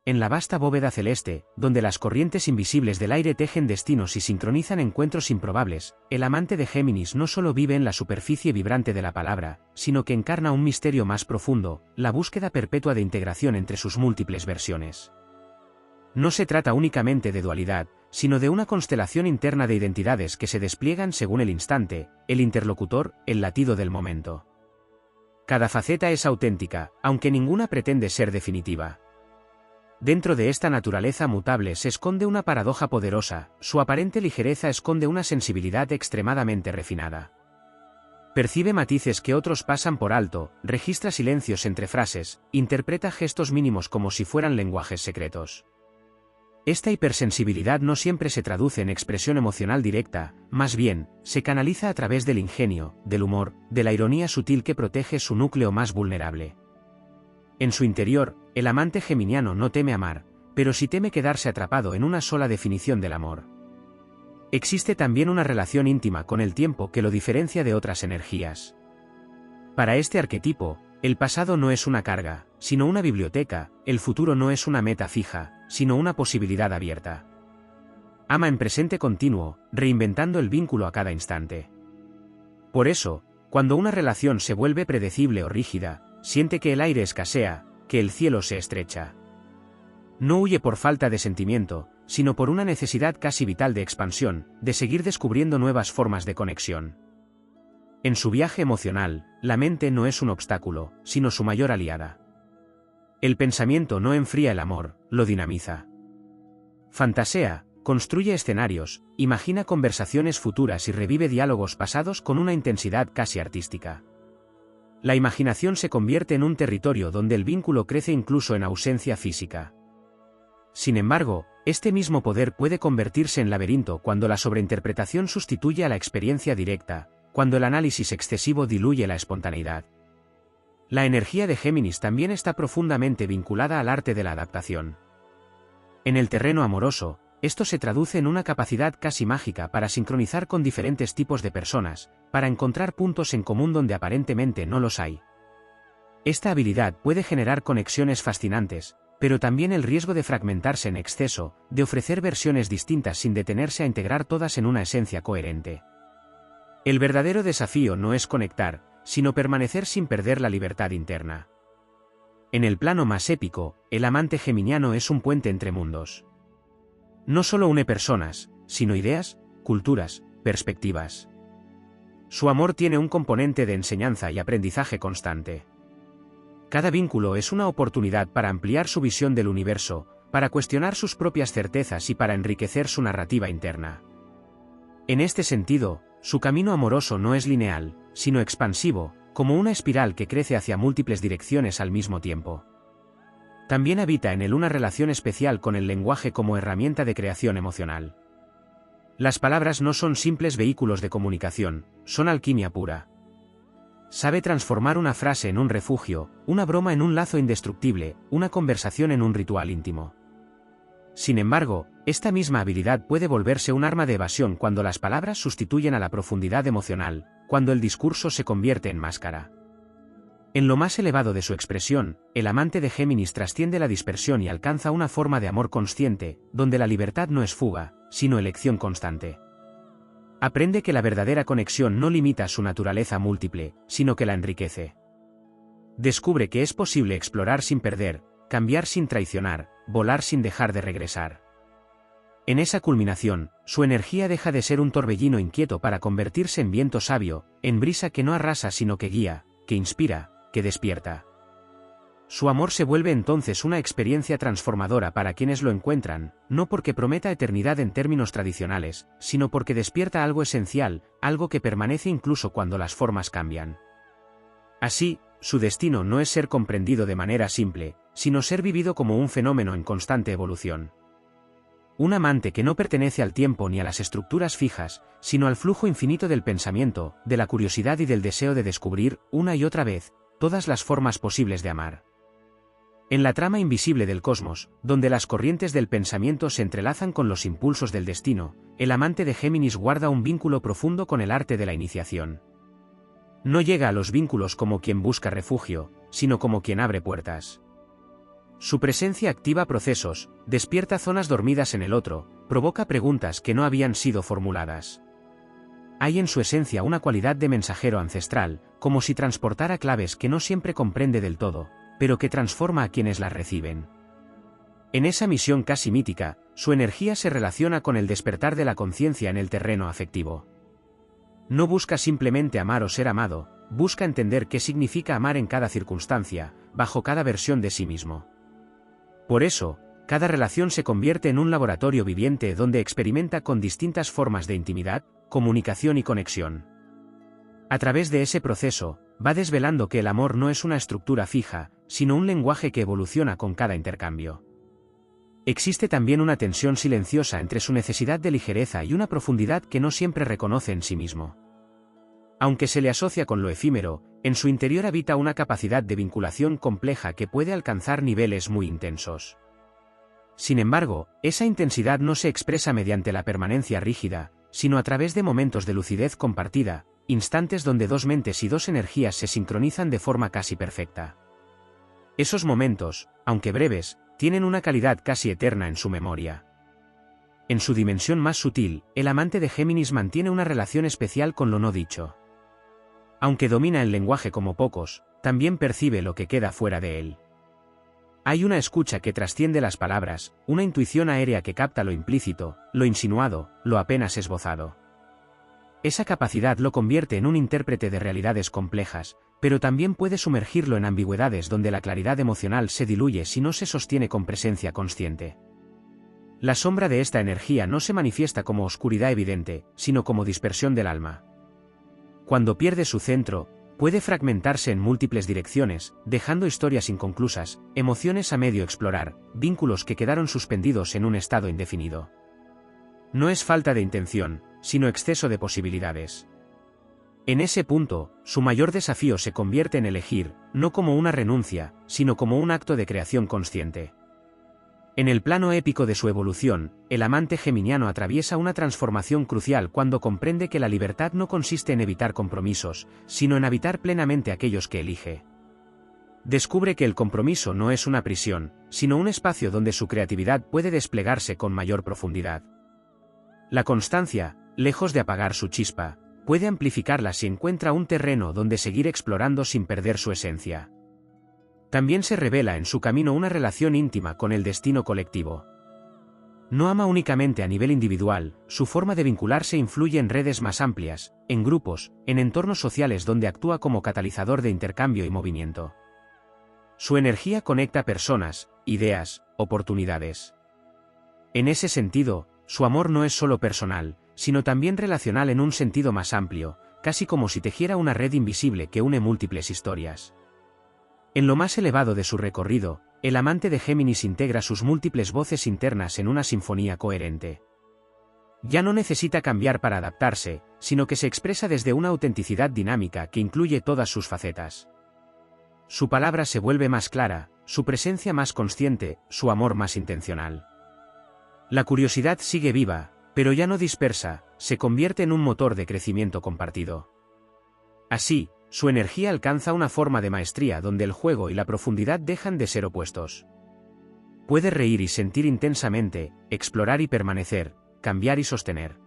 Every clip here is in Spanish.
En la vasta bóveda celeste, donde las corrientes invisibles del aire tejen destinos y sincronizan encuentros improbables, el amante de Géminis no solo vive en la superficie vibrante de la palabra, sino que encarna un misterio más profundo, la búsqueda perpetua de integración entre sus múltiples versiones. No se trata únicamente de dualidad, sino de una constelación interna de identidades que se despliegan según el instante, el interlocutor, el latido del momento. Cada faceta es auténtica, aunque ninguna pretende ser definitiva. Dentro de esta naturaleza mutable se esconde una paradoja poderosa, su aparente ligereza esconde una sensibilidad extremadamente refinada. Percibe matices que otros pasan por alto, registra silencios entre frases, interpreta gestos mínimos como si fueran lenguajes secretos. Esta hipersensibilidad no siempre se traduce en expresión emocional directa, más bien, se canaliza a través del ingenio, del humor, de la ironía sutil que protege su núcleo más vulnerable. En su interior, el amante geminiano no teme amar, pero sí teme quedarse atrapado en una sola definición del amor. Existe también una relación íntima con el tiempo que lo diferencia de otras energías. Para este arquetipo, el pasado no es una carga, sino una biblioteca, el futuro no es una meta fija, sino una posibilidad abierta. Ama en presente continuo, reinventando el vínculo a cada instante. Por eso, cuando una relación se vuelve predecible o rígida, siente que el aire escasea, que el cielo se estrecha. No huye por falta de sentimiento, sino por una necesidad casi vital de expansión, de seguir descubriendo nuevas formas de conexión. En su viaje emocional, la mente no es un obstáculo, sino su mayor aliada. El pensamiento no enfría el amor, lo dinamiza. Fantasea, construye escenarios, imagina conversaciones futuras y revive diálogos pasados con una intensidad casi artística. La imaginación se convierte en un territorio donde el vínculo crece incluso en ausencia física. Sin embargo, este mismo poder puede convertirse en laberinto cuando la sobreinterpretación sustituye a la experiencia directa, cuando el análisis excesivo diluye la espontaneidad. La energía de Géminis también está profundamente vinculada al arte de la adaptación. En el terreno amoroso, esto se traduce en una capacidad casi mágica para sincronizar con diferentes tipos de personas, para encontrar puntos en común donde aparentemente no los hay. Esta habilidad puede generar conexiones fascinantes, pero también el riesgo de fragmentarse en exceso, de ofrecer versiones distintas sin detenerse a integrar todas en una esencia coherente. El verdadero desafío no es conectar, sino permanecer sin perder la libertad interna. En el plano más épico, el amante geminiano es un puente entre mundos. No solo une personas, sino ideas, culturas, perspectivas. Su amor tiene un componente de enseñanza y aprendizaje constante. Cada vínculo es una oportunidad para ampliar su visión del universo, para cuestionar sus propias certezas y para enriquecer su narrativa interna. En este sentido, su camino amoroso no es lineal, sino expansivo, como una espiral que crece hacia múltiples direcciones al mismo tiempo. También habita en él una relación especial con el lenguaje como herramienta de creación emocional. Las palabras no son simples vehículos de comunicación, son alquimia pura. Sabe transformar una frase en un refugio, una broma en un lazo indestructible, una conversación en un ritual íntimo. Sin embargo, esta misma habilidad puede volverse un arma de evasión cuando las palabras sustituyen a la profundidad emocional, cuando el discurso se convierte en máscara. En lo más elevado de su expresión, el amante de Géminis trasciende la dispersión y alcanza una forma de amor consciente, donde la libertad no es fuga, sino elección constante. Aprende que la verdadera conexión no limita su naturaleza múltiple, sino que la enriquece. Descubre que es posible explorar sin perder, cambiar sin traicionar, volar sin dejar de regresar. En esa culminación, su energía deja de ser un torbellino inquieto para convertirse en viento sabio, en brisa que no arrasa sino que guía, que inspira, que despierta. Su amor se vuelve entonces una experiencia transformadora para quienes lo encuentran, no porque prometa eternidad en términos tradicionales, sino porque despierta algo esencial, algo que permanece incluso cuando las formas cambian. Así, su destino no es ser comprendido de manera simple, sino ser vivido como un fenómeno en constante evolución. Un amante que no pertenece al tiempo ni a las estructuras fijas, sino al flujo infinito del pensamiento, de la curiosidad y del deseo de descubrir, una y otra vez, todas las formas posibles de amar. En la trama invisible del cosmos, donde las corrientes del pensamiento se entrelazan con los impulsos del destino, el amante de Géminis guarda un vínculo profundo con el arte de la iniciación. No llega a los vínculos como quien busca refugio, sino como quien abre puertas. Su presencia activa procesos, despierta zonas dormidas en el otro, provoca preguntas que no habían sido formuladas. Hay en su esencia una cualidad de mensajero ancestral, como si transportara claves que no siempre comprende del todo, pero que transforma a quienes las reciben. En esa misión casi mítica, su energía se relaciona con el despertar de la conciencia en el terreno afectivo. No busca simplemente amar o ser amado, busca entender qué significa amar en cada circunstancia, bajo cada versión de sí mismo. Por eso, cada relación se convierte en un laboratorio viviente donde experimenta con distintas formas de intimidad, comunicación y conexión. A través de ese proceso, va desvelando que el amor no es una estructura fija, sino un lenguaje que evoluciona con cada intercambio. Existe también una tensión silenciosa entre su necesidad de ligereza y una profundidad que no siempre reconoce en sí mismo. Aunque se le asocia con lo efímero, en su interior habita una capacidad de vinculación compleja que puede alcanzar niveles muy intensos. Sin embargo, esa intensidad no se expresa mediante la permanencia rígida, sino a través de momentos de lucidez compartida, instantes donde dos mentes y dos energías se sincronizan de forma casi perfecta. Esos momentos, aunque breves, tienen una calidad casi eterna en su memoria. En su dimensión más sutil, el amante de Géminis mantiene una relación especial con lo no dicho. Aunque domina el lenguaje como pocos, también percibe lo que queda fuera de él. Hay una escucha que trasciende las palabras, una intuición aérea que capta lo implícito, lo insinuado, lo apenas esbozado. Esa capacidad lo convierte en un intérprete de realidades complejas, pero también puede sumergirlo en ambigüedades donde la claridad emocional se diluye si no se sostiene con presencia consciente. La sombra de esta energía no se manifiesta como oscuridad evidente, sino como dispersión del alma. Cuando pierde su centro, puede fragmentarse en múltiples direcciones, dejando historias inconclusas, emociones a medio explorar, vínculos que quedaron suspendidos en un estado indefinido. No es falta de intención, sino exceso de posibilidades. En ese punto, su mayor desafío se convierte en elegir, no como una renuncia, sino como un acto de creación consciente. En el plano épico de su evolución, el amante geminiano atraviesa una transformación crucial cuando comprende que la libertad no consiste en evitar compromisos, sino en habitar plenamente aquellos que elige. Descubre que el compromiso no es una prisión, sino un espacio donde su creatividad puede desplegarse con mayor profundidad. La constancia, lejos de apagar su chispa, puede amplificarla si encuentra un terreno donde seguir explorando sin perder su esencia. También se revela en su camino una relación íntima con el destino colectivo. No ama únicamente a nivel individual, su forma de vincularse influye en redes más amplias, en grupos, en entornos sociales donde actúa como catalizador de intercambio y movimiento. Su energía conecta personas, ideas, oportunidades. En ese sentido, su amor no es solo personal, sino también relacional en un sentido más amplio, casi como si tejiera una red invisible que une múltiples historias. En lo más elevado de su recorrido, el amante de Géminis integra sus múltiples voces internas en una sinfonía coherente. Ya no necesita cambiar para adaptarse, sino que se expresa desde una autenticidad dinámica que incluye todas sus facetas. Su palabra se vuelve más clara, su presencia más consciente, su amor más intencional. La curiosidad sigue viva, pero ya no dispersa, se convierte en un motor de crecimiento compartido. Así, su energía alcanza una forma de maestría donde el juego y la profundidad dejan de ser opuestos. Puede reír y sentir intensamente, explorar y permanecer, cambiar y sostener.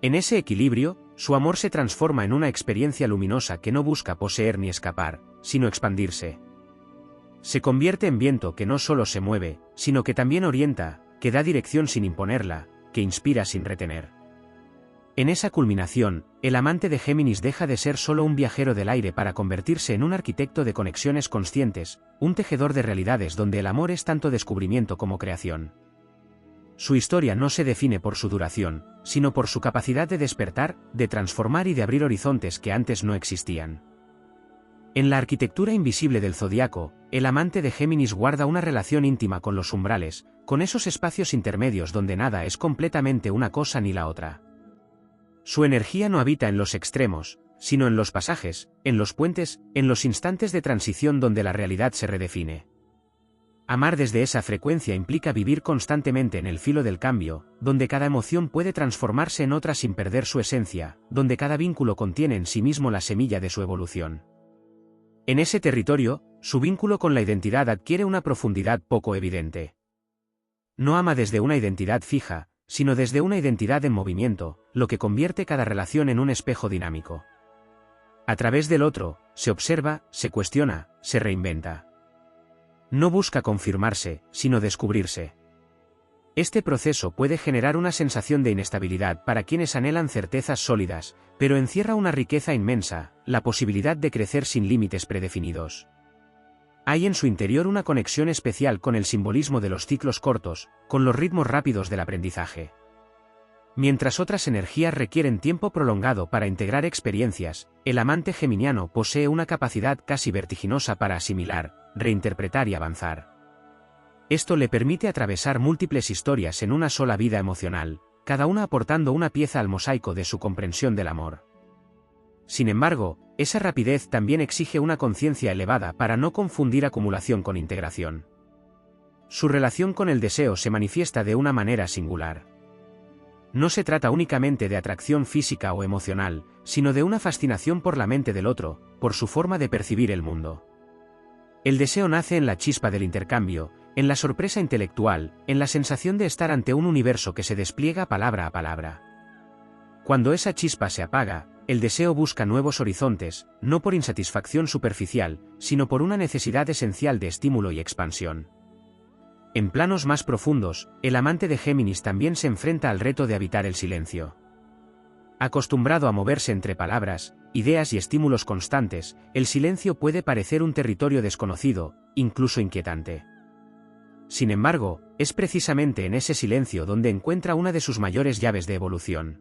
En ese equilibrio, su amor se transforma en una experiencia luminosa que no busca poseer ni escapar, sino expandirse. Se convierte en viento que no solo se mueve, sino que también orienta, que da dirección sin imponerla, que inspira sin retener. En esa culminación, el amante de Géminis deja de ser solo un viajero del aire para convertirse en un arquitecto de conexiones conscientes, un tejedor de realidades donde el amor es tanto descubrimiento como creación. Su historia no se define por su duración, sino por su capacidad de despertar, de transformar y de abrir horizontes que antes no existían. En la arquitectura invisible del zodiaco, el amante de Géminis guarda una relación íntima con los umbrales, con esos espacios intermedios donde nada es completamente una cosa ni la otra. Su energía no habita en los extremos, sino en los pasajes, en los puentes, en los instantes de transición donde la realidad se redefine. Amar desde esa frecuencia implica vivir constantemente en el filo del cambio, donde cada emoción puede transformarse en otra sin perder su esencia, donde cada vínculo contiene en sí mismo la semilla de su evolución. En ese territorio, su vínculo con la identidad adquiere una profundidad poco evidente. No ama desde una identidad fija, sino desde una identidad en movimiento, lo que convierte cada relación en un espejo dinámico. A través del otro, se observa, se cuestiona, se reinventa. No busca confirmarse, sino descubrirse. Este proceso puede generar una sensación de inestabilidad para quienes anhelan certezas sólidas, pero encierra una riqueza inmensa, la posibilidad de crecer sin límites predefinidos. Hay en su interior una conexión especial con el simbolismo de los ciclos cortos, con los ritmos rápidos del aprendizaje. Mientras otras energías requieren tiempo prolongado para integrar experiencias, el amante geminiano posee una capacidad casi vertiginosa para asimilar, reinterpretar y avanzar. Esto le permite atravesar múltiples historias en una sola vida emocional, cada una aportando una pieza al mosaico de su comprensión del amor. Sin embargo, esa rapidez también exige una conciencia elevada para no confundir acumulación con integración. Su relación con el deseo se manifiesta de una manera singular. No se trata únicamente de atracción física o emocional, sino de una fascinación por la mente del otro, por su forma de percibir el mundo. El deseo nace en la chispa del intercambio, en la sorpresa intelectual, en la sensación de estar ante un universo que se despliega palabra a palabra. Cuando esa chispa se apaga, el deseo busca nuevos horizontes, no por insatisfacción superficial, sino por una necesidad esencial de estímulo y expansión. En planos más profundos, el amante de Géminis también se enfrenta al reto de habitar el silencio. Acostumbrado a moverse entre palabras, ideas y estímulos constantes, el silencio puede parecer un territorio desconocido, incluso inquietante. Sin embargo, es precisamente en ese silencio donde encuentra una de sus mayores llaves de evolución.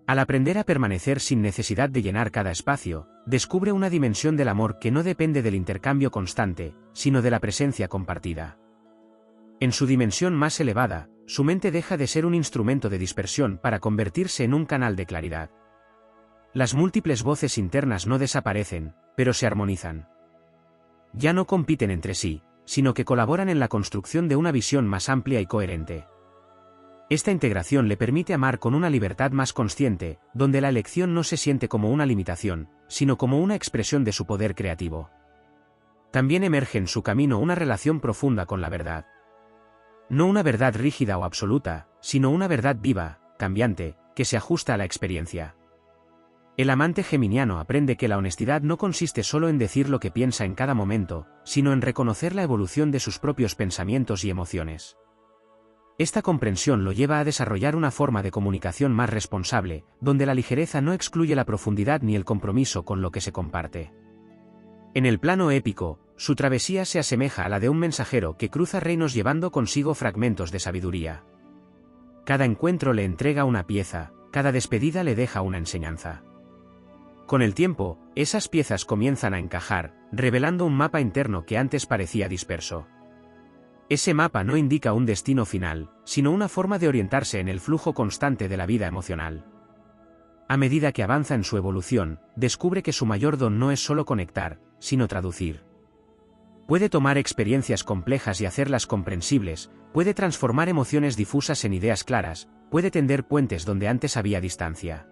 Al aprender a permanecer sin necesidad de llenar cada espacio, descubre una dimensión del amor que no depende del intercambio constante, sino de la presencia compartida. En su dimensión más elevada, su mente deja de ser un instrumento de dispersión para convertirse en un canal de claridad. Las múltiples voces internas no desaparecen, pero se armonizan. Ya no compiten entre sí, sino que colaboran en la construcción de una visión más amplia y coherente. Esta integración le permite amar con una libertad más consciente, donde la elección no se siente como una limitación, sino como una expresión de su poder creativo. También emerge en su camino una relación profunda con la verdad. No una verdad rígida o absoluta, sino una verdad viva, cambiante, que se ajusta a la experiencia. El amante geminiano aprende que la honestidad no consiste solo en decir lo que piensa en cada momento, sino en reconocer la evolución de sus propios pensamientos y emociones. Esta comprensión lo lleva a desarrollar una forma de comunicación más responsable, donde la ligereza no excluye la profundidad ni el compromiso con lo que se comparte. En el plano épico, su travesía se asemeja a la de un mensajero que cruza reinos llevando consigo fragmentos de sabiduría. Cada encuentro le entrega una pieza, cada despedida le deja una enseñanza. Con el tiempo, esas piezas comienzan a encajar, revelando un mapa interno que antes parecía disperso. Ese mapa no indica un destino final, sino una forma de orientarse en el flujo constante de la vida emocional. A medida que avanza en su evolución, descubre que su mayor don no es solo conectar, sino traducir. Puede tomar experiencias complejas y hacerlas comprensibles, puede transformar emociones difusas en ideas claras, puede tender puentes donde antes había distancia.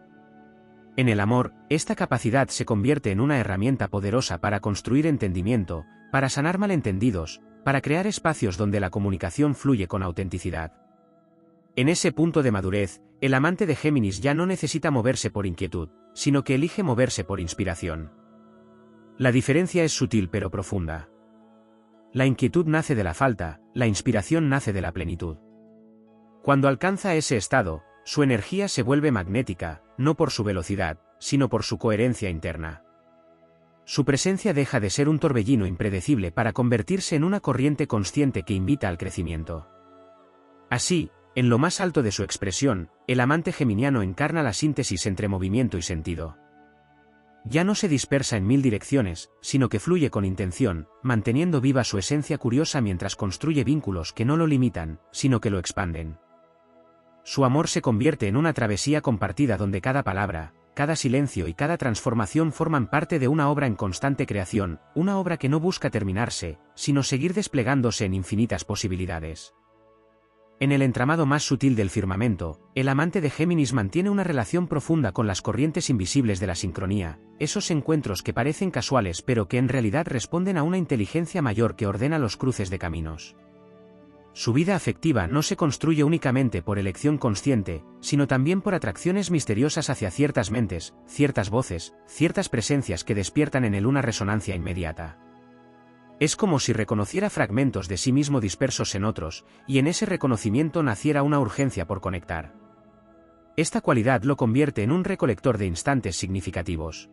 En el amor, esta capacidad se convierte en una herramienta poderosa para construir entendimiento, para sanar malentendidos, para crear espacios donde la comunicación fluye con autenticidad. En ese punto de madurez, el amante de Géminis ya no necesita moverse por inquietud, sino que elige moverse por inspiración. La diferencia es sutil pero profunda. La inquietud nace de la falta, la inspiración nace de la plenitud. Cuando alcanza ese estado, su energía se vuelve magnética, no por su velocidad, sino por su coherencia interna. Su presencia deja de ser un torbellino impredecible para convertirse en una corriente consciente que invita al crecimiento. Así, en lo más alto de su expresión, el amante geminiano encarna la síntesis entre movimiento y sentido. Ya no se dispersa en mil direcciones, sino que fluye con intención, manteniendo viva su esencia curiosa mientras construye vínculos que no lo limitan, sino que lo expanden. Su amor se convierte en una travesía compartida donde cada palabra, cada silencio y cada transformación forman parte de una obra en constante creación, una obra que no busca terminarse, sino seguir desplegándose en infinitas posibilidades. En el entramado más sutil del firmamento, el amante de Géminis mantiene una relación profunda con las corrientes invisibles de la sincronía, esos encuentros que parecen casuales pero que en realidad responden a una inteligencia mayor que ordena los cruces de caminos. Su vida afectiva no se construye únicamente por elección consciente, sino también por atracciones misteriosas hacia ciertas mentes, ciertas voces, ciertas presencias que despiertan en él una resonancia inmediata. Es como si reconociera fragmentos de sí mismo dispersos en otros, y en ese reconocimiento naciera una urgencia por conectar. Esta cualidad lo convierte en un recolector de instantes significativos.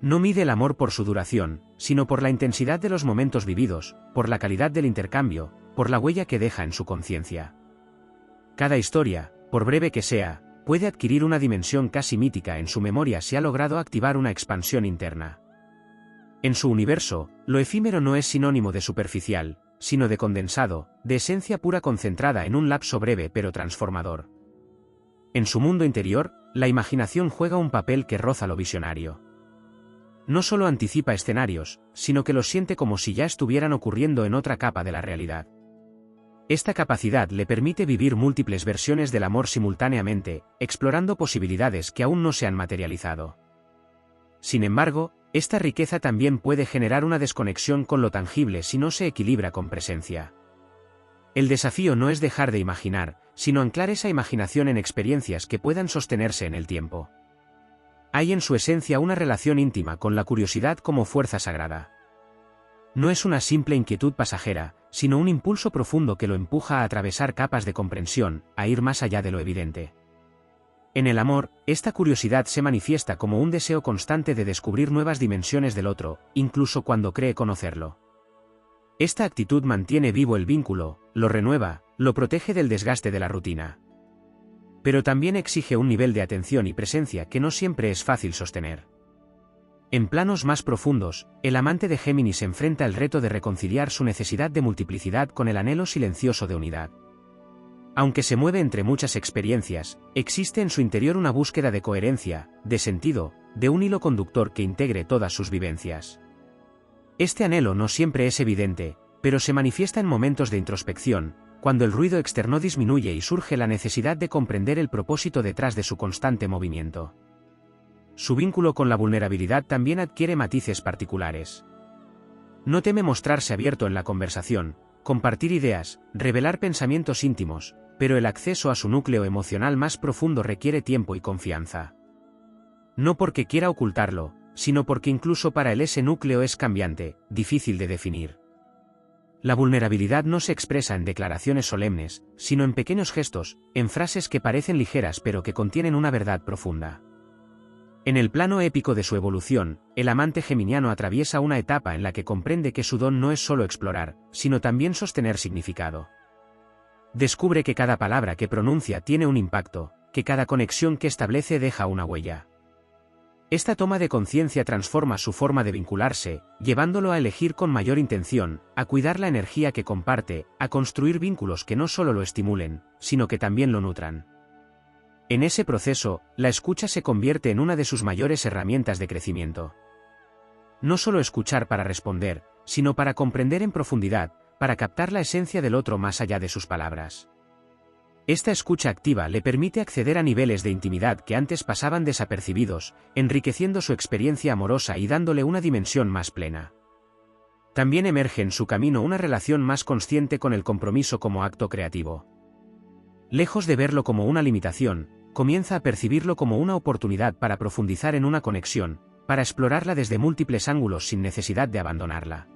No mide el amor por su duración, sino por la intensidad de los momentos vividos, por la calidad del intercambio, por la huella que deja en su conciencia. Cada historia, por breve que sea, puede adquirir una dimensión casi mítica en su memoria si ha logrado activar una expansión interna. En su universo, lo efímero no es sinónimo de superficial, sino de condensado, de esencia pura concentrada en un lapso breve pero transformador. En su mundo interior, la imaginación juega un papel que roza lo visionario. No solo anticipa escenarios, sino que los siente como si ya estuvieran ocurriendo en otra capa de la realidad. Esta capacidad le permite vivir múltiples versiones del amor simultáneamente, explorando posibilidades que aún no se han materializado. Sin embargo, esta riqueza también puede generar una desconexión con lo tangible si no se equilibra con presencia. El desafío no es dejar de imaginar, sino anclar esa imaginación en experiencias que puedan sostenerse en el tiempo. Hay en su esencia una relación íntima con la curiosidad como fuerza sagrada. No es una simple inquietud pasajera, sino un impulso profundo que lo empuja a atravesar capas de comprensión, a ir más allá de lo evidente. En el amor, esta curiosidad se manifiesta como un deseo constante de descubrir nuevas dimensiones del otro, incluso cuando cree conocerlo. Esta actitud mantiene vivo el vínculo, lo renueva, lo protege del desgaste de la rutina. Pero también exige un nivel de atención y presencia que no siempre es fácil sostener. En planos más profundos, el amante de Géminis enfrenta el reto de reconciliar su necesidad de multiplicidad con el anhelo silencioso de unidad. Aunque se mueve entre muchas experiencias, existe en su interior una búsqueda de coherencia, de sentido, de un hilo conductor que integre todas sus vivencias. Este anhelo no siempre es evidente, pero se manifiesta en momentos de introspección, cuando el ruido externo disminuye y surge la necesidad de comprender el propósito detrás de su constante movimiento. Su vínculo con la vulnerabilidad también adquiere matices particulares. No teme mostrarse abierto en la conversación, compartir ideas, revelar pensamientos íntimos, pero el acceso a su núcleo emocional más profundo requiere tiempo y confianza. No porque quiera ocultarlo, sino porque incluso para él ese núcleo es cambiante, difícil de definir. La vulnerabilidad no se expresa en declaraciones solemnes, sino en pequeños gestos, en frases que parecen ligeras pero que contienen una verdad profunda. En el plano épico de su evolución, el amante geminiano atraviesa una etapa en la que comprende que su don no es solo explorar, sino también sostener significado. Descubre que cada palabra que pronuncia tiene un impacto, que cada conexión que establece deja una huella. Esta toma de conciencia transforma su forma de vincularse, llevándolo a elegir con mayor intención, a cuidar la energía que comparte, a construir vínculos que no solo lo estimulen, sino que también lo nutran. En ese proceso, la escucha se convierte en una de sus mayores herramientas de crecimiento. No solo escuchar para responder, sino para comprender en profundidad, para captar la esencia del otro más allá de sus palabras. Esta escucha activa le permite acceder a niveles de intimidad que antes pasaban desapercibidos, enriqueciendo su experiencia amorosa y dándole una dimensión más plena. También emerge en su camino una relación más consciente con el compromiso como acto creativo. Lejos de verlo como una limitación, comienza a percibirlo como una oportunidad para profundizar en una conexión, para explorarla desde múltiples ángulos sin necesidad de abandonarla.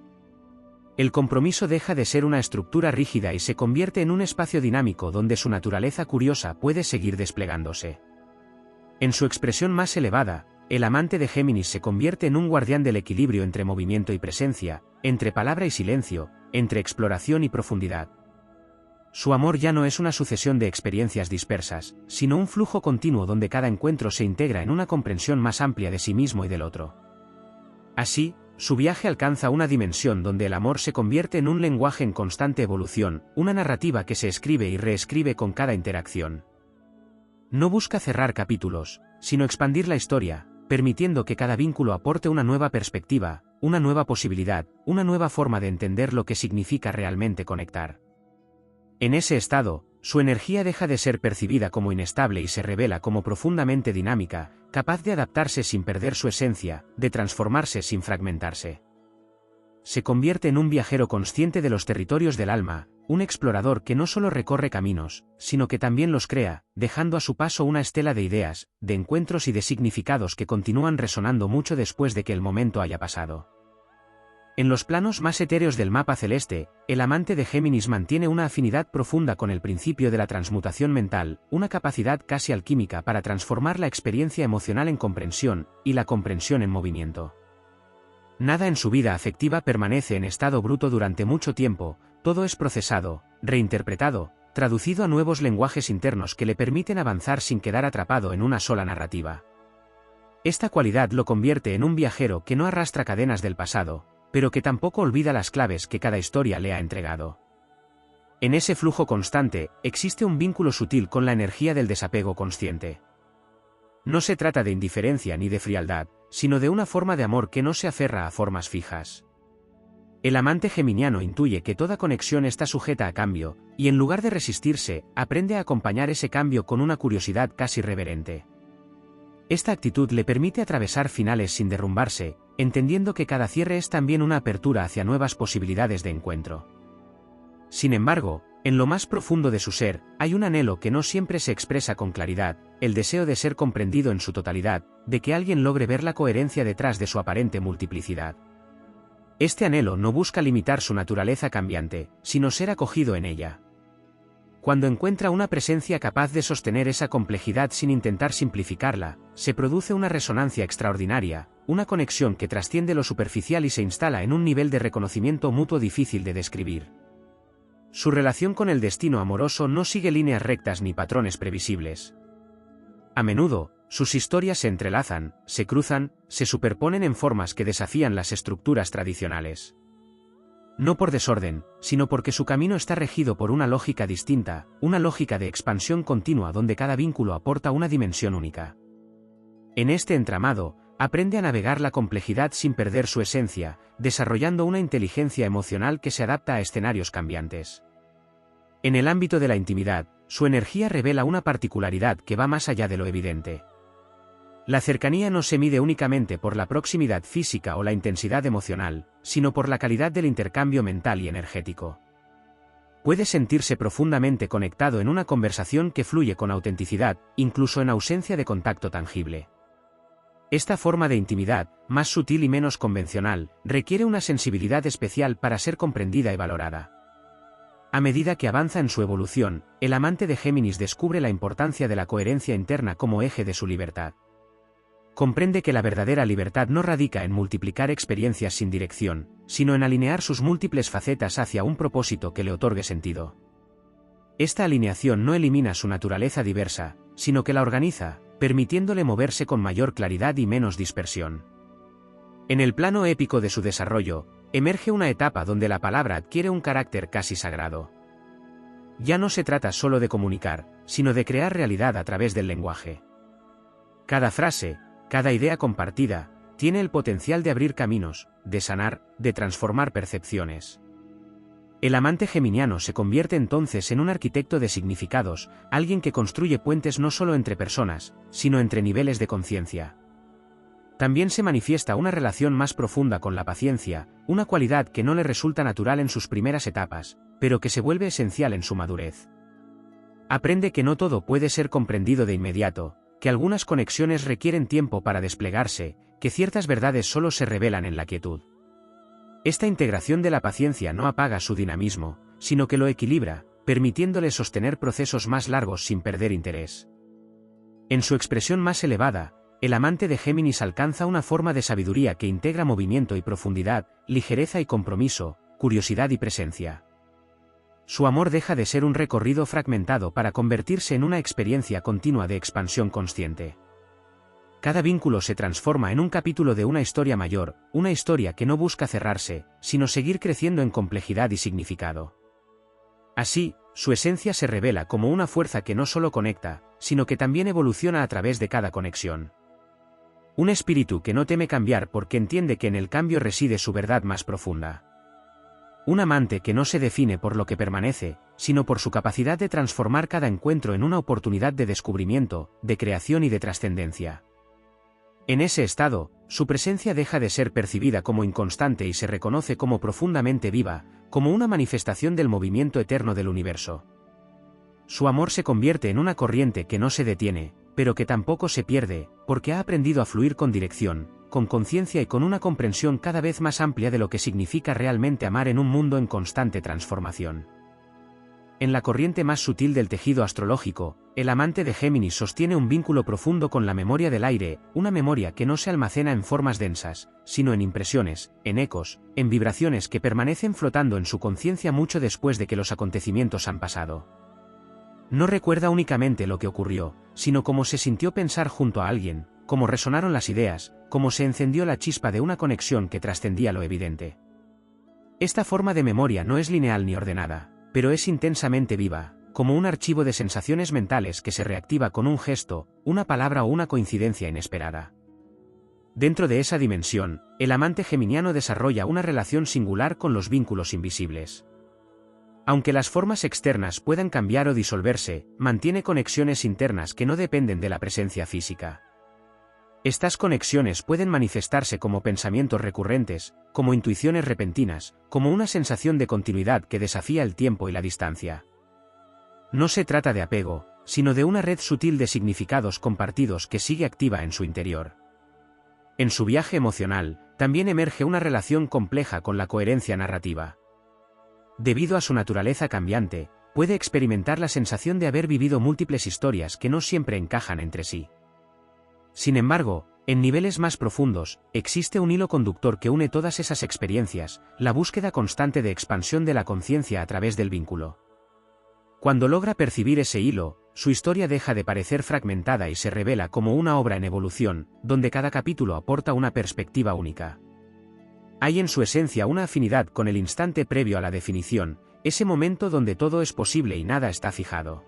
El compromiso deja de ser una estructura rígida y se convierte en un espacio dinámico donde su naturaleza curiosa puede seguir desplegándose. En su expresión más elevada, el amante de Géminis se convierte en un guardián del equilibrio entre movimiento y presencia, entre palabra y silencio, entre exploración y profundidad. Su amor ya no es una sucesión de experiencias dispersas, sino un flujo continuo donde cada encuentro se integra en una comprensión más amplia de sí mismo y del otro. Así, su viaje alcanza una dimensión donde el amor se convierte en un lenguaje en constante evolución, una narrativa que se escribe y reescribe con cada interacción. No busca cerrar capítulos, sino expandir la historia, permitiendo que cada vínculo aporte una nueva perspectiva, una nueva posibilidad, una nueva forma de entender lo que significa realmente conectar. En ese estado, su energía deja de ser percibida como inestable y se revela como profundamente dinámica, capaz de adaptarse sin perder su esencia, de transformarse sin fragmentarse. Se convierte en un viajero consciente de los territorios del alma, un explorador que no solo recorre caminos, sino que también los crea, dejando a su paso una estela de ideas, de encuentros y de significados que continúan resonando mucho después de que el momento haya pasado. En los planos más etéreos del mapa celeste, el amante de Géminis mantiene una afinidad profunda con el principio de la transmutación mental, una capacidad casi alquímica para transformar la experiencia emocional en comprensión, y la comprensión en movimiento. Nada en su vida afectiva permanece en estado bruto durante mucho tiempo, todo es procesado, reinterpretado, traducido a nuevos lenguajes internos que le permiten avanzar sin quedar atrapado en una sola narrativa. Esta cualidad lo convierte en un viajero que no arrastra cadenas del pasado, pero que tampoco olvida las claves que cada historia le ha entregado. En ese flujo constante, existe un vínculo sutil con la energía del desapego consciente. No se trata de indiferencia ni de frialdad, sino de una forma de amor que no se aferra a formas fijas. El amante geminiano intuye que toda conexión está sujeta a cambio, y en lugar de resistirse, aprende a acompañar ese cambio con una curiosidad casi reverente. Esta actitud le permite atravesar finales sin derrumbarse, entendiendo que cada cierre es también una apertura hacia nuevas posibilidades de encuentro. Sin embargo, en lo más profundo de su ser, hay un anhelo que no siempre se expresa con claridad, el deseo de ser comprendido en su totalidad, de que alguien logre ver la coherencia detrás de su aparente multiplicidad. Este anhelo no busca limitar su naturaleza cambiante, sino ser acogido en ella. Cuando encuentra una presencia capaz de sostener esa complejidad sin intentar simplificarla, se produce una resonancia extraordinaria, una conexión que trasciende lo superficial y se instala en un nivel de reconocimiento mutuo difícil de describir. Su relación con el destino amoroso no sigue líneas rectas ni patrones previsibles. A menudo, sus historias se entrelazan, se cruzan, se superponen en formas que desafían las estructuras tradicionales. No por desorden, sino porque su camino está regido por una lógica distinta, una lógica de expansión continua donde cada vínculo aporta una dimensión única. En este entramado, aprende a navegar la complejidad sin perder su esencia, desarrollando una inteligencia emocional que se adapta a escenarios cambiantes. En el ámbito de la intimidad, su energía revela una particularidad que va más allá de lo evidente. La cercanía no se mide únicamente por la proximidad física o la intensidad emocional, sino por la calidad del intercambio mental y energético. Puede sentirse profundamente conectado en una conversación que fluye con autenticidad, incluso en ausencia de contacto tangible. Esta forma de intimidad, más sutil y menos convencional, requiere una sensibilidad especial para ser comprendida y valorada. A medida que avanza en su evolución, el amante de Géminis descubre la importancia de la coherencia interna como eje de su libertad. Comprende que la verdadera libertad no radica en multiplicar experiencias sin dirección, sino en alinear sus múltiples facetas hacia un propósito que le otorgue sentido. Esta alineación no elimina su naturaleza diversa, sino que la organiza, permitiéndole moverse con mayor claridad y menos dispersión. En el plano épico de su desarrollo, emerge una etapa donde la palabra adquiere un carácter casi sagrado. Ya no se trata solo de comunicar, sino de crear realidad a través del lenguaje. Cada frase, cada idea compartida, tiene el potencial de abrir caminos, de sanar, de transformar percepciones. El amante geminiano se convierte entonces en un arquitecto de significados, alguien que construye puentes no solo entre personas, sino entre niveles de conciencia. También se manifiesta una relación más profunda con la paciencia, una cualidad que no le resulta natural en sus primeras etapas, pero que se vuelve esencial en su madurez. Aprende que no todo puede ser comprendido de inmediato, que algunas conexiones requieren tiempo para desplegarse, que ciertas verdades solo se revelan en la quietud. Esta integración de la paciencia no apaga su dinamismo, sino que lo equilibra, permitiéndole sostener procesos más largos sin perder interés. En su expresión más elevada, el amante de Géminis alcanza una forma de sabiduría que integra movimiento y profundidad, ligereza y compromiso, curiosidad y presencia. Su amor deja de ser un recorrido fragmentado para convertirse en una experiencia continua de expansión consciente. Cada vínculo se transforma en un capítulo de una historia mayor, una historia que no busca cerrarse, sino seguir creciendo en complejidad y significado. Así, su esencia se revela como una fuerza que no solo conecta, sino que también evoluciona a través de cada conexión. Un espíritu que no teme cambiar porque entiende que en el cambio reside su verdad más profunda. un amante que no se define por lo que permanece, sino por su capacidad de transformar cada encuentro en una oportunidad de descubrimiento, de creación y de trascendencia. En ese estado, su presencia deja de ser percibida como inconstante y se reconoce como profundamente viva, como una manifestación del movimiento eterno del universo. Su amor se convierte en una corriente que no se detiene, pero que tampoco se pierde, porque ha aprendido a fluir con dirección, con conciencia y con una comprensión cada vez más amplia de lo que significa realmente amar en un mundo en constante transformación. En la corriente más sutil del tejido astrológico, el amante de Géminis sostiene un vínculo profundo con la memoria del aire, una memoria que no se almacena en formas densas, sino en impresiones, en ecos, en vibraciones que permanecen flotando en su conciencia mucho después de que los acontecimientos han pasado. No recuerda únicamente lo que ocurrió, sino cómo se sintió pensar junto a alguien, cómo resonaron las ideas, cómo se encendió la chispa de una conexión que trascendía lo evidente. Esta forma de memoria no es lineal ni ordenada, pero es intensamente viva, como un archivo de sensaciones mentales que se reactiva con un gesto, una palabra o una coincidencia inesperada. Dentro de esa dimensión, el amante geminiano desarrolla una relación singular con los vínculos invisibles. Aunque las formas externas puedan cambiar o disolverse, mantiene conexiones internas que no dependen de la presencia física. Estas conexiones pueden manifestarse como pensamientos recurrentes, como intuiciones repentinas, como una sensación de continuidad que desafía el tiempo y la distancia. No se trata de apego, sino de una red sutil de significados compartidos que sigue activa en su interior. En su viaje emocional, también emerge una relación compleja con la coherencia narrativa. Debido a su naturaleza cambiante, puede experimentar la sensación de haber vivido múltiples historias que no siempre encajan entre sí. Sin embargo, en niveles más profundos, existe un hilo conductor que une todas esas experiencias, la búsqueda constante de expansión de la conciencia a través del vínculo. Cuando logra percibir ese hilo, su historia deja de parecer fragmentada y se revela como una obra en evolución, donde cada capítulo aporta una perspectiva única. Hay en su esencia una afinidad con el instante previo a la definición, ese momento donde todo es posible y nada está fijado.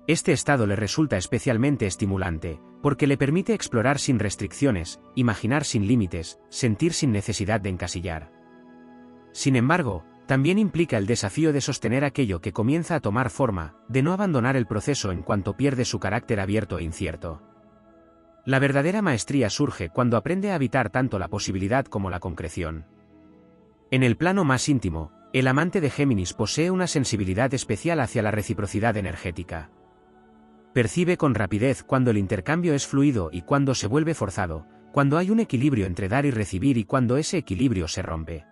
Este estado le resulta especialmente estimulante, porque le permite explorar sin restricciones, imaginar sin límites, sentir sin necesidad de encasillar. Sin embargo, también implica el desafío de sostener aquello que comienza a tomar forma, de no abandonar el proceso en cuanto pierde su carácter abierto e incierto. La verdadera maestría surge cuando aprende a habitar tanto la posibilidad como la concreción. En el plano más íntimo, el amante de Géminis posee una sensibilidad especial hacia la reciprocidad energética. Percibe con rapidez cuando el intercambio es fluido y cuando se vuelve forzado, cuando hay un equilibrio entre dar y recibir y cuando ese equilibrio se rompe.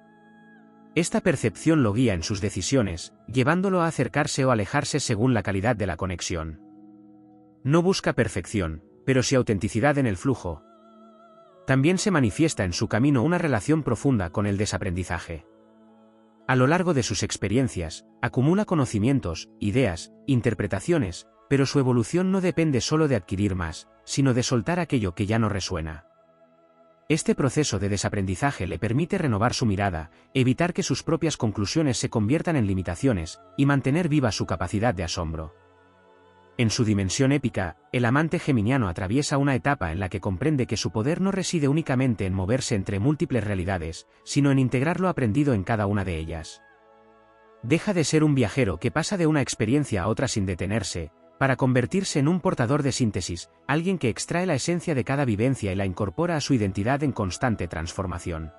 Esta percepción lo guía en sus decisiones, llevándolo a acercarse o alejarse según la calidad de la conexión. No busca perfección, pero sí autenticidad en el flujo. También se manifiesta en su camino una relación profunda con el desaprendizaje. A lo largo de sus experiencias, acumula conocimientos, ideas, interpretaciones, pero su evolución no depende solo de adquirir más, sino de soltar aquello que ya no resuena. Este proceso de desaprendizaje le permite renovar su mirada, evitar que sus propias conclusiones se conviertan en limitaciones, y mantener viva su capacidad de asombro. En su dimensión épica, el amante geminiano atraviesa una etapa en la que comprende que su poder no reside únicamente en moverse entre múltiples realidades, sino en integrar lo aprendido en cada una de ellas. Deja de ser un viajero que pasa de una experiencia a otra sin detenerse, para convertirse en un portador de síntesis, alguien que extrae la esencia de cada vivencia y la incorpora a su identidad en constante transformación.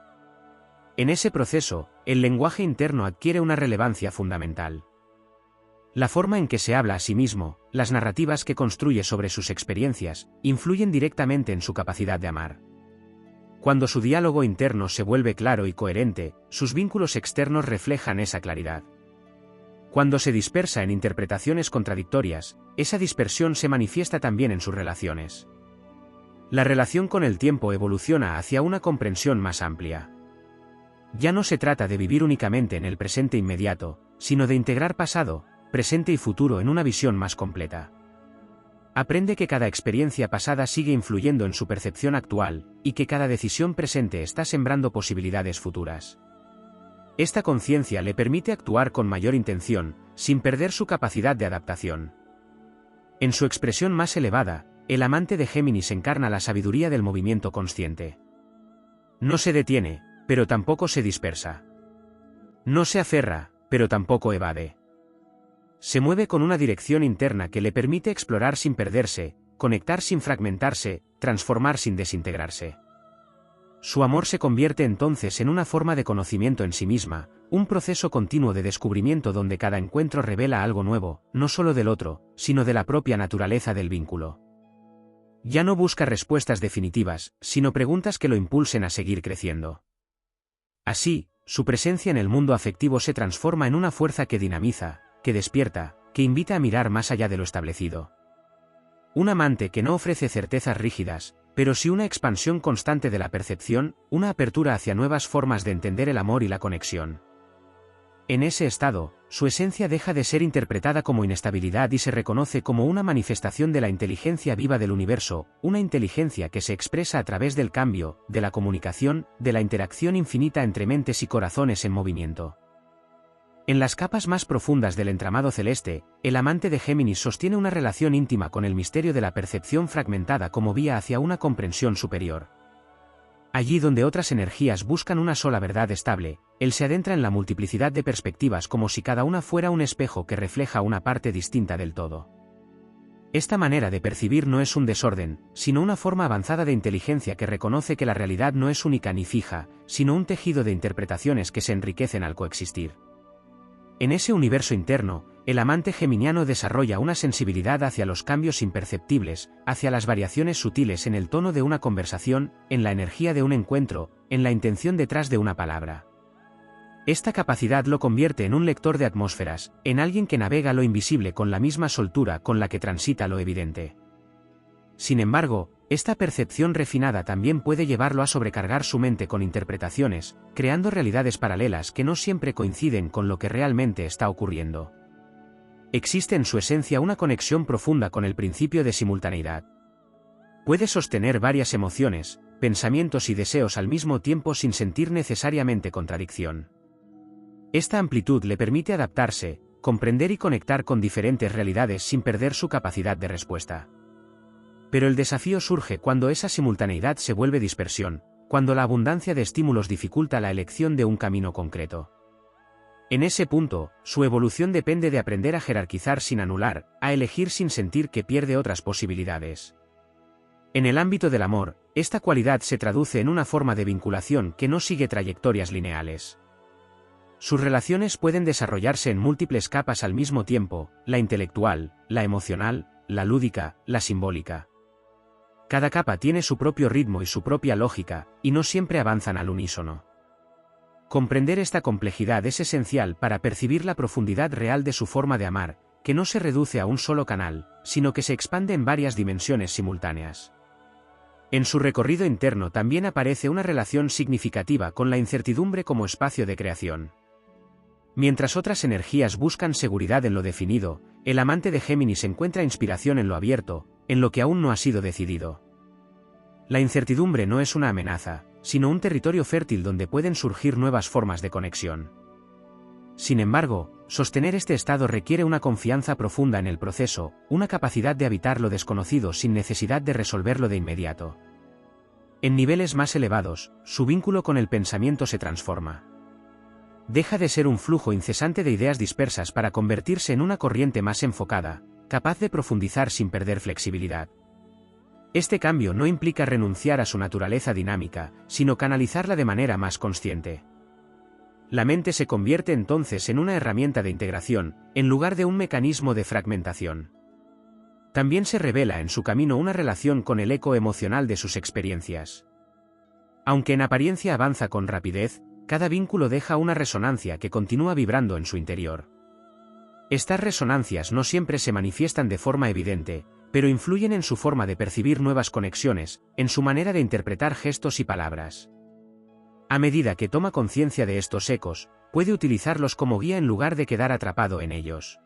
En ese proceso, el lenguaje interno adquiere una relevancia fundamental. La forma en que se habla a sí mismo, las narrativas que construye sobre sus experiencias, influyen directamente en su capacidad de amar. Cuando su diálogo interno se vuelve claro y coherente, sus vínculos externos reflejan esa claridad. Cuando se dispersa en interpretaciones contradictorias, esa dispersión se manifiesta también en sus relaciones. La relación con el tiempo evoluciona hacia una comprensión más amplia. Ya no se trata de vivir únicamente en el presente inmediato, sino de integrar pasado, presente y futuro en una visión más completa. Aprende que cada experiencia pasada sigue influyendo en su percepción actual, y que cada decisión presente está sembrando posibilidades futuras. Esta conciencia le permite actuar con mayor intención, sin perder su capacidad de adaptación. En su expresión más elevada, el amante de Géminis encarna la sabiduría del movimiento consciente. No se detiene, pero tampoco se dispersa. No se aferra, pero tampoco evade. Se mueve con una dirección interna que le permite explorar sin perderse, conectar sin fragmentarse, transformar sin desintegrarse. Su amor se convierte entonces en una forma de conocimiento en sí misma, un proceso continuo de descubrimiento donde cada encuentro revela algo nuevo, no solo del otro, sino de la propia naturaleza del vínculo. Ya no busca respuestas definitivas, sino preguntas que lo impulsen a seguir creciendo. Así, su presencia en el mundo afectivo se transforma en una fuerza que dinamiza, que despierta, que invita a mirar más allá de lo establecido. Un amante que no ofrece certezas rígidas, pero sí una expansión constante de la percepción, una apertura hacia nuevas formas de entender el amor y la conexión. En ese estado, su esencia deja de ser interpretada como inestabilidad y se reconoce como una manifestación de la inteligencia viva del universo, una inteligencia que se expresa a través del cambio, de la comunicación, de la interacción infinita entre mentes y corazones en movimiento. En las capas más profundas del entramado celeste, el amante de Géminis sostiene una relación íntima con el misterio de la percepción fragmentada como vía hacia una comprensión superior. Allí donde otras energías buscan una sola verdad estable, él se adentra en la multiplicidad de perspectivas como si cada una fuera un espejo que refleja una parte distinta del todo. Esta manera de percibir no es un desorden, sino una forma avanzada de inteligencia que reconoce que la realidad no es única ni fija, sino un tejido de interpretaciones que se enriquecen al coexistir. En ese universo interno, el amante geminiano desarrolla una sensibilidad hacia los cambios imperceptibles, hacia las variaciones sutiles en el tono de una conversación, en la energía de un encuentro, en la intención detrás de una palabra. Esta capacidad lo convierte en un lector de atmósferas, en alguien que navega lo invisible con la misma soltura con la que transita lo evidente. Sin embargo, esta percepción refinada también puede llevarlo a sobrecargar su mente con interpretaciones, creando realidades paralelas que no siempre coinciden con lo que realmente está ocurriendo. Existe en su esencia una conexión profunda con el principio de simultaneidad. Puede sostener varias emociones, pensamientos y deseos al mismo tiempo sin sentir necesariamente contradicción. Esta amplitud le permite adaptarse, comprender y conectar con diferentes realidades sin perder su capacidad de respuesta. Pero el desafío surge cuando esa simultaneidad se vuelve dispersión, cuando la abundancia de estímulos dificulta la elección de un camino concreto. En ese punto, su evolución depende de aprender a jerarquizar sin anular, a elegir sin sentir que pierde otras posibilidades. En el ámbito del amor, esta cualidad se traduce en una forma de vinculación que no sigue trayectorias lineales. Sus relaciones pueden desarrollarse en múltiples capas al mismo tiempo, la intelectual, la emocional, la lúdica, la simbólica. Cada capa tiene su propio ritmo y su propia lógica, y no siempre avanzan al unísono. Comprender esta complejidad es esencial para percibir la profundidad real de su forma de amar, que no se reduce a un solo canal, sino que se expande en varias dimensiones simultáneas. En su recorrido interno también aparece una relación significativa con la incertidumbre como espacio de creación. Mientras otras energías buscan seguridad en lo definido, el amante de Géminis encuentra inspiración en lo abierto, en lo que aún no ha sido decidido. La incertidumbre no es una amenaza, sino un territorio fértil donde pueden surgir nuevas formas de conexión. Sin embargo, sostener este estado requiere una confianza profunda en el proceso, una capacidad de habitar lo desconocido sin necesidad de resolverlo de inmediato. En niveles más elevados, su vínculo con el pensamiento se transforma. Deja de ser un flujo incesante de ideas dispersas para convertirse en una corriente más enfocada, capaz de profundizar sin perder flexibilidad. Este cambio no implica renunciar a su naturaleza dinámica, sino canalizarla de manera más consciente. La mente se convierte entonces en una herramienta de integración, en lugar de un mecanismo de fragmentación. También se revela en su camino una relación con el eco emocional de sus experiencias. Aunque en apariencia avanza con rapidez, cada vínculo deja una resonancia que continúa vibrando en su interior. Estas resonancias no siempre se manifiestan de forma evidente, pero influyen en su forma de percibir nuevas conexiones, en su manera de interpretar gestos y palabras. A medida que toma conciencia de estos ecos, puede utilizarlos como guía en lugar de quedar atrapado en ellos.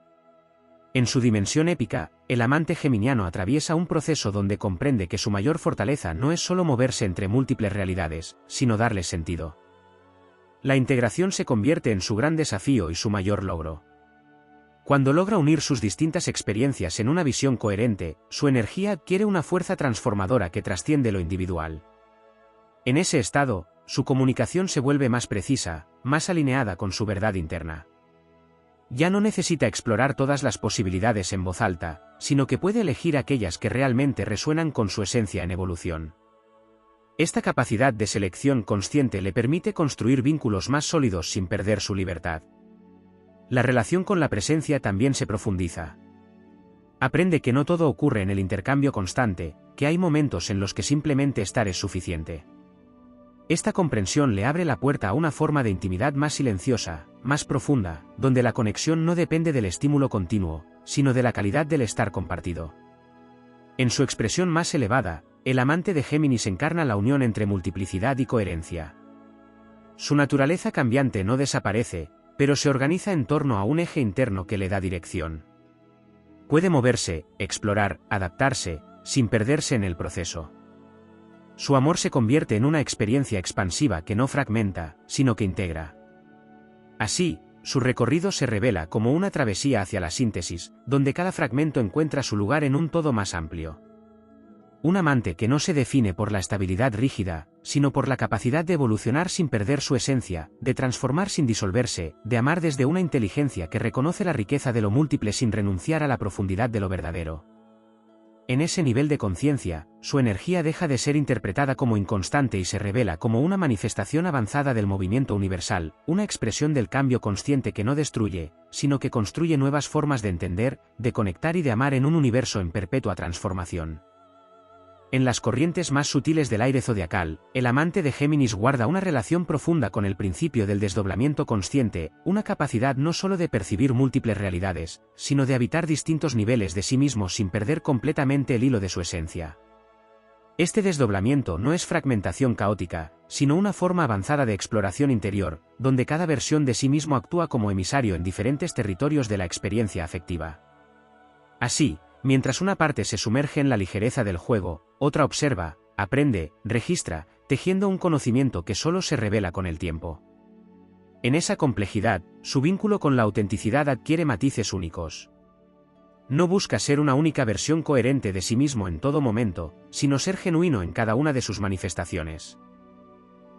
En su dimensión épica, el amante geminiano atraviesa un proceso donde comprende que su mayor fortaleza no es solo moverse entre múltiples realidades, sino darles sentido. La integración se convierte en su gran desafío y su mayor logro. Cuando logra unir sus distintas experiencias en una visión coherente, su energía adquiere una fuerza transformadora que trasciende lo individual. En ese estado, su comunicación se vuelve más precisa, más alineada con su verdad interna. Ya no necesita explorar todas las posibilidades en voz alta, sino que puede elegir aquellas que realmente resuenan con su esencia en evolución. Esta capacidad de selección consciente le permite construir vínculos más sólidos sin perder su libertad. La relación con la presencia también se profundiza. Aprende que no todo ocurre en el intercambio constante, que hay momentos en los que simplemente estar es suficiente. Esta comprensión le abre la puerta a una forma de intimidad más silenciosa, más profunda, donde la conexión no depende del estímulo continuo, sino de la calidad del estar compartido. En su expresión más elevada, el amante de Géminis encarna la unión entre multiplicidad y coherencia. Su naturaleza cambiante no desaparece, pero se organiza en torno a un eje interno que le da dirección. Puede moverse, explorar, adaptarse, sin perderse en el proceso. Su amor se convierte en una experiencia expansiva que no fragmenta, sino que integra. Así, su recorrido se revela como una travesía hacia la síntesis, donde cada fragmento encuentra su lugar en un todo más amplio. Un amante que no se define por la estabilidad rígida, sino por la capacidad de evolucionar sin perder su esencia, de transformar sin disolverse, de amar desde una inteligencia que reconoce la riqueza de lo múltiple sin renunciar a la profundidad de lo verdadero. En ese nivel de conciencia, su energía deja de ser interpretada como inconstante y se revela como una manifestación avanzada del movimiento universal, una expresión del cambio consciente que no destruye, sino que construye nuevas formas de entender, de conectar y de amar en un universo en perpetua transformación. En las corrientes más sutiles del aire zodiacal, el amante de Géminis guarda una relación profunda con el principio del desdoblamiento consciente, una capacidad no solo de percibir múltiples realidades, sino de habitar distintos niveles de sí mismo sin perder completamente el hilo de su esencia. Este desdoblamiento no es fragmentación caótica, sino una forma avanzada de exploración interior, donde cada versión de sí mismo actúa como emisario en diferentes territorios de la experiencia afectiva. Así, mientras una parte se sumerge en la ligereza del juego, otra observa, aprende, registra, tejiendo un conocimiento que solo se revela con el tiempo. En esa complejidad, su vínculo con la autenticidad adquiere matices únicos. No busca ser una única versión coherente de sí mismo en todo momento, sino ser genuino en cada una de sus manifestaciones.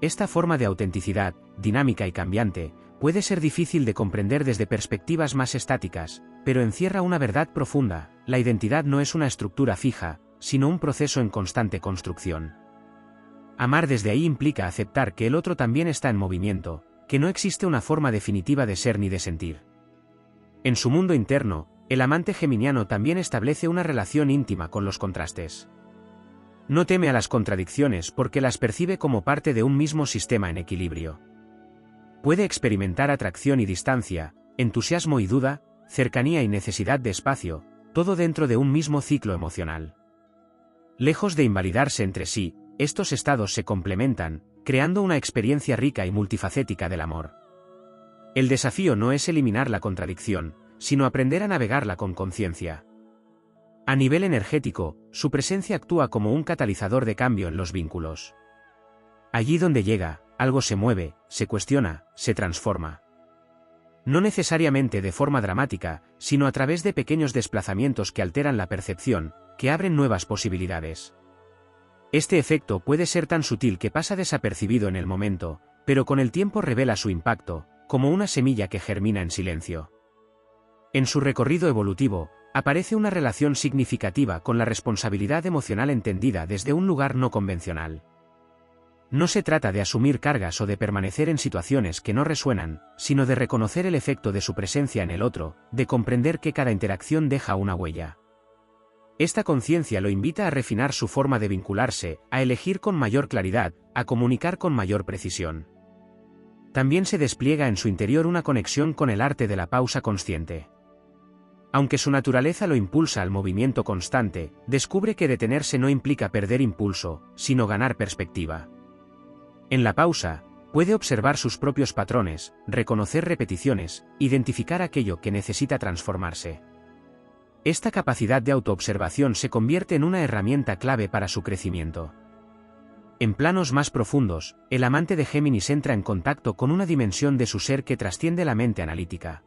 Esta forma de autenticidad, dinámica y cambiante, puede ser difícil de comprender desde perspectivas más estáticas, pero encierra una verdad profunda: la identidad no es una estructura fija, sino un proceso en constante construcción. Amar desde ahí implica aceptar que el otro también está en movimiento, que no existe una forma definitiva de ser ni de sentir. En su mundo interno, el amante geminiano también establece una relación íntima con los contrastes. No teme a las contradicciones porque las percibe como parte de un mismo sistema en equilibrio. Puede experimentar atracción y distancia, entusiasmo y duda, cercanía y necesidad de espacio, todo dentro de un mismo ciclo emocional. Lejos de invalidarse entre sí, estos estados se complementan, creando una experiencia rica y multifacética del amor. El desafío no es eliminar la contradicción, sino aprender a navegarla con conciencia. A nivel energético, su presencia actúa como un catalizador de cambio en los vínculos. Allí donde llega, algo se mueve, se cuestiona, se transforma. No necesariamente de forma dramática, sino a través de pequeños desplazamientos que alteran la percepción, que abren nuevas posibilidades. Este efecto puede ser tan sutil que pasa desapercibido en el momento, pero con el tiempo revela su impacto, como una semilla que germina en silencio. En su recorrido evolutivo, aparece una relación significativa con la responsabilidad emocional entendida desde un lugar no convencional. No se trata de asumir cargas o de permanecer en situaciones que no resuenan, sino de reconocer el efecto de su presencia en el otro, de comprender que cada interacción deja una huella. Esta conciencia lo invita a refinar su forma de vincularse, a elegir con mayor claridad, a comunicar con mayor precisión. También se despliega en su interior una conexión con el arte de la pausa consciente. Aunque su naturaleza lo impulsa al movimiento constante, descubre que detenerse no implica perder impulso, sino ganar perspectiva. En la pausa, puede observar sus propios patrones, reconocer repeticiones, identificar aquello que necesita transformarse. Esta capacidad de autoobservación se convierte en una herramienta clave para su crecimiento. En planos más profundos, el amante de Géminis entra en contacto con una dimensión de su ser que trasciende la mente analítica.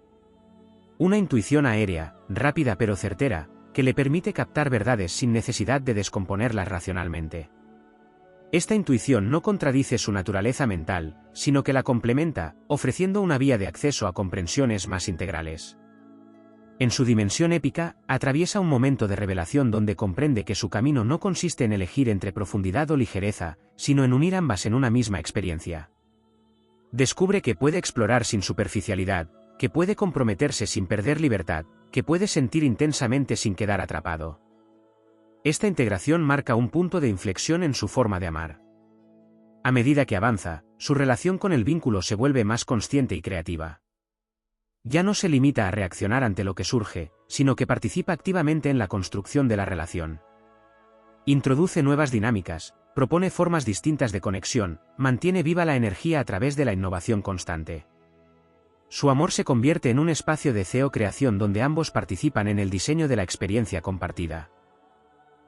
Una intuición aérea, rápida pero certera, que le permite captar verdades sin necesidad de descomponerlas racionalmente. Esta intuición no contradice su naturaleza mental, sino que la complementa, ofreciendo una vía de acceso a comprensiones más integrales. En su dimensión épica, atraviesa un momento de revelación donde comprende que su camino no consiste en elegir entre profundidad o ligereza, sino en unir ambas en una misma experiencia. Descubre que puede explorar sin superficialidad, que puede comprometerse sin perder libertad, que puede sentir intensamente sin quedar atrapado. Esta integración marca un punto de inflexión en su forma de amar. A medida que avanza, su relación con el vínculo se vuelve más consciente y creativa. Ya no se limita a reaccionar ante lo que surge, sino que participa activamente en la construcción de la relación. Introduce nuevas dinámicas, propone formas distintas de conexión, mantiene viva la energía a través de la innovación constante. Su amor se convierte en un espacio de creación donde ambos participan en el diseño de la experiencia compartida.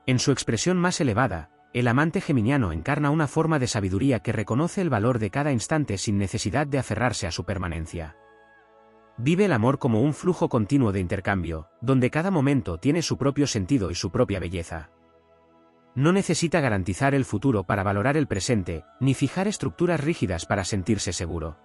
En su expresión más elevada, el amante geminiano encarna una forma de sabiduría que reconoce el valor de cada instante sin necesidad de aferrarse a su permanencia. Vive el amor como un flujo continuo de intercambio, donde cada momento tiene su propio sentido y su propia belleza. No necesita garantizar el futuro para valorar el presente, ni fijar estructuras rígidas para sentirse seguro.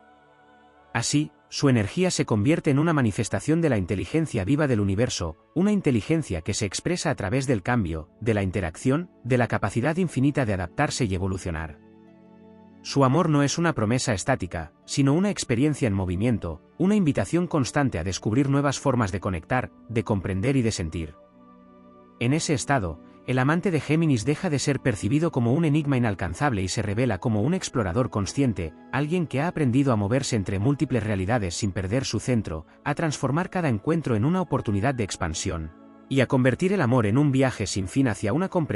Así, su energía se convierte en una manifestación de la inteligencia viva del universo, una inteligencia que se expresa a través del cambio, de la interacción, de la capacidad infinita de adaptarse y evolucionar. Su amor no es una promesa estática, sino una experiencia en movimiento, una invitación constante a descubrir nuevas formas de conectar, de comprender y de sentir. En ese estado, el amante de Géminis deja de ser percibido como un enigma inalcanzable y se revela como un explorador consciente, alguien que ha aprendido a moverse entre múltiples realidades sin perder su centro, a transformar cada encuentro en una oportunidad de expansión, y a convertir el amor en un viaje sin fin hacia una comprensión